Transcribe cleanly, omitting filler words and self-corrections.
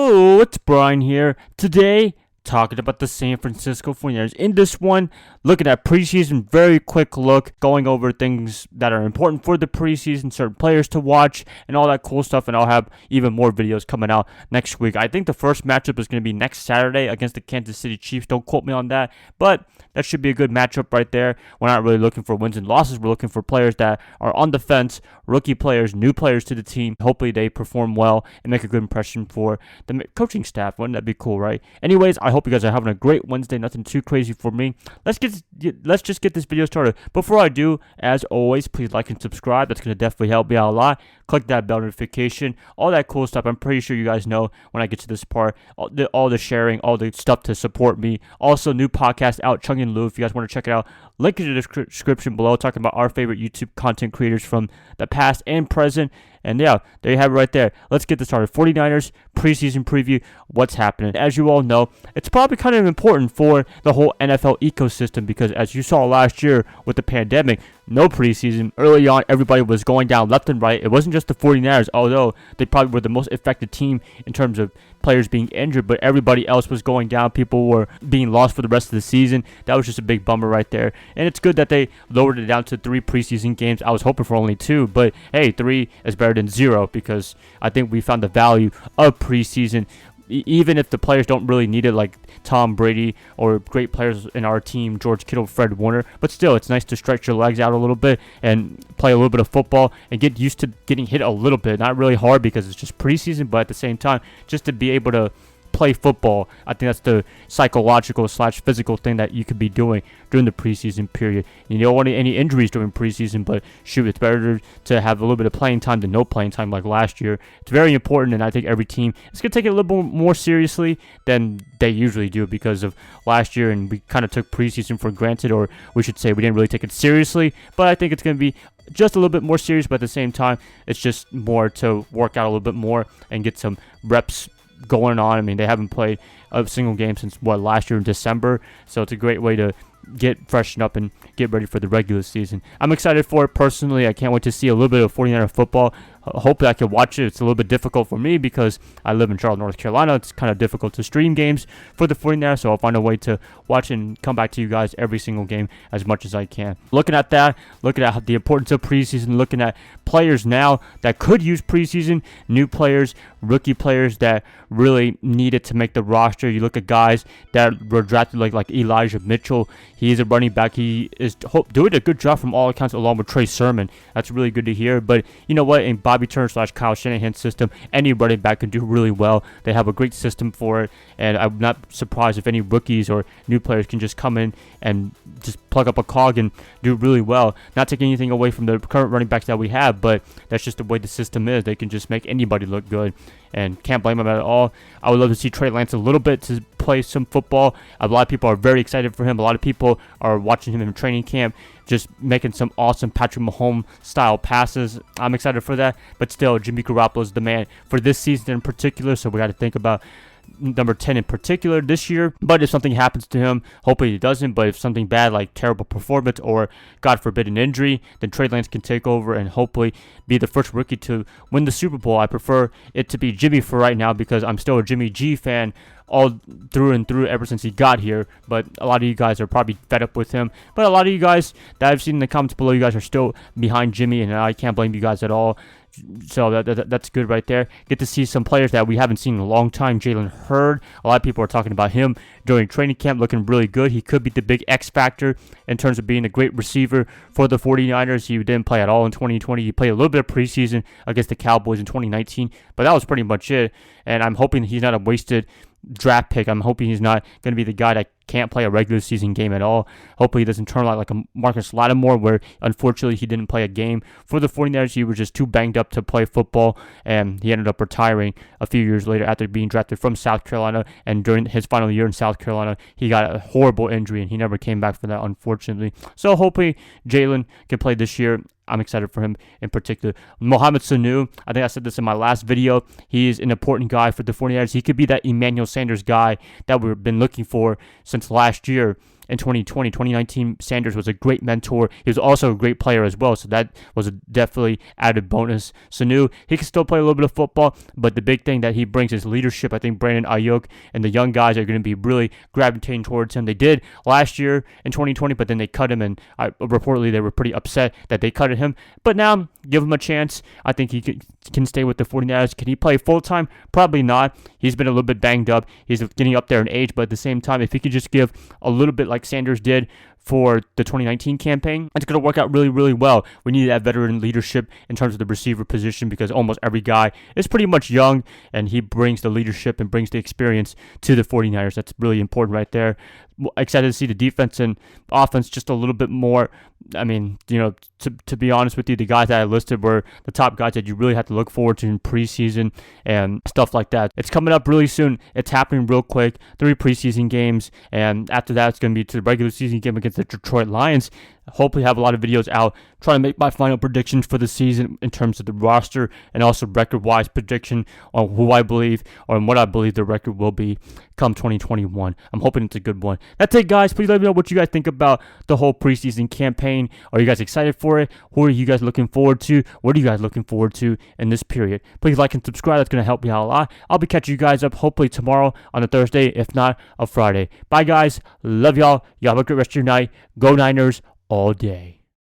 Yo, it's Brian here. Today, talking about the San Francisco 49ers. In this one, looking at preseason, very quick look, going over things that are important for the preseason, certain players to watch, and all that cool stuff. And I'll have even more videos coming out next week. I think the first matchup is going to be next Saturday against the Kansas City Chiefs. Don't quote me on that, but that should be a good matchup right there. We're not really looking for wins and losses. We're looking for players that are on the fence, rookie players, new players to the team. Hopefully they perform well and make a good impression for the coaching staff. Wouldn't that be cool, right? Anyways, I hope you guys are having a great Wednesday. Nothing too crazy for me. Let's just get this video started. Before I do, as always, please like and subscribe. That's going to definitely help me out a lot. Click that bell notification, all that cool stuff. I'm pretty sure you guys know when I get to this part, all the sharing, all the stuff to support me. Also, new podcast out, Chung and Lou, if you guys want to check it out. Link in the description below, talking about our favorite YouTube content creators from the past and present. And yeah, there you have it right there. Let's get this started. 49ers preseason preview, what's happening. As you all know, it's probably kind of important for the whole NFL ecosystem because as you saw last year with the pandemic, no preseason. Early on, everybody was going down left and right. It wasn't just the 49ers, although they probably were the most affected team in terms of players being injured, but everybody else was going down. People were being lost for the rest of the season. That was just a big bummer right there. And it's good that they lowered it down to 3 preseason games. I was hoping for only 2, but hey, 3 is better than 0 because I think we found the value of preseason. Even if the players don't really need it, like Tom Brady or great players in our team, George Kittle, Fred Warner, but still, it's nice to stretch your legs out a little bit and play a little bit of football and get used to getting hit a little bit. Not really hard because it's just preseason, but at the same time, just to be able to play football. I think that's the psychological/physical thing that you could be doing during the preseason period. You don't want any injuries during preseason, but shoot, it's better to have a little bit of playing time than no playing time like last year. It's very important, and I think every team is going to take it a little bit more seriously than they usually do because of last year, and we kind of took preseason for granted, or we should say we didn't really take it seriously, but I think it's going to be just a little bit more serious, but at the same time, it's just more to work out a little bit more and get some reps going on. I mean, they haven't played a single game since last year in December, so it's a great way to get freshened up and get ready for the regular season. I'm excited for it personally. I can't wait to see a little bit of 49er football. Hopefully I can watch it. It's a little bit difficult for me because I live in Charlotte, North Carolina. It's kind of difficult to stream games for the 49ers, so I'll find a way to watch and come back to you guys every single game as much as I can. Looking at that, looking at the importance of preseason, looking at players now that could use preseason, new players, rookie players that really needed to make the roster. You look at guys that were drafted like Elijah Mitchell. He's a running back. He is doing a good job from all accounts along with Trey Sermon. That's really good to hear. But you know what? In Bobby Turner/Kyle Shanahan's system, any running back can do really well. They have a great system for it, and I'm not surprised if any rookies or new players can just come in and just plug up a cog and do really well. Not taking anything away from the current running backs that we have, but that's just the way the system is. They can just make anybody look good, and can't blame them at all. I would love to see Trey Lance a little bit to play some football. A lot of people are very excited for him. A lot of people are watching him in training camp, just making some awesome Patrick Mahomes style passes. I'm excited for that, but still, Jimmy Garoppolo is the man for this season in particular, so we got to think about number 10 in particular this year. But if something happens to him, hopefully he doesn't, but if something bad like terrible performance or God forbid an injury, then Trey Lance can take over and hopefully be the first rookie to win the Super Bowl. I prefer it to be Jimmy for right now because I'm still a Jimmy G fan all through and through ever since he got here, but a lot of you guys are probably fed up with him. But a lot of you guys that I've seen in the comments below, you guys are still behind Jimmy, and I can't blame you guys at all. So that's good right there. Get to see some players that we haven't seen in a long time. Jalen Hurd, a lot of people are talking about him during training camp, looking really good. He could be the big X factor in terms of being a great receiver for the 49ers. He didn't play at all in 2020. He played a little bit of preseason against the Cowboys in 2019, but that was pretty much it. And I'm hoping he's not a wasted draft pick. I'm hoping he's not going to be the guy that can't play a regular season game at all. Hopefully he doesn't turn out like a Marcus Lattimore, where unfortunately he didn't play a game for the 49ers. He was just too banged up to play football, and he ended up retiring a few years later after being drafted from South Carolina. And during his final year in South Carolina, he got a horrible injury, and he never came back from that, unfortunately. So hopefully Jalen can play this year. I'm excited for him in particular. Mohamed Sanu, I think I said this in my last video. He is an important guy for the 49ers. He could be that Emmanuel Sanders guy that we've been looking for since last year. in 2020. 2019, Sanders was a great mentor. He was also a great player as well, so that was a definitely added bonus. Sanu, he can still play a little bit of football, but the big thing that he brings is leadership. I think Brandon Ayuk and the young guys are going to be really gravitating towards him. They did last year in 2020, but then they cut him, and reportedly they were pretty upset that they cut him. But now, give him a chance. I think he can stay with the 49ers. Can he play full-time? Probably not. He's been a little bit banged up. He's getting up there in age, but at the same time, if he could just give a little bit like Sanders did for the 2019 campaign, it's going to work out really, really well. We need that veteran leadership in terms of the receiver position because almost every guy is pretty much young, and he brings the leadership and brings the experience to the 49ers. That's really important right there. Excited to see the defense and offense just a little bit more. I mean, to be honest with you, the guys that I listed were the top guys that you really have to look forward to in preseason and stuff like that. It's coming up really soon. It's happening real quick. 3 preseason games, and after that, it's going to be to the regular season game against the Detroit Lions. Hopefully have a lot of videos out trying to make my final predictions for the season in terms of the roster and also record-wise prediction on who I believe or what I believe the record will be come 2021. I'm hoping it's a good one. That's it, guys. Please let me know what you guys think about the whole preseason campaign. Are you guys excited for it? Who are you guys looking forward to? What are you guys looking forward to in this period? Please like and subscribe. That's going to help me out a lot. I'll be catching you guys up hopefully tomorrow on a Thursday, if not a Friday. Bye, guys. Love y'all. Y'all have a great rest of your night. Go Niners all day.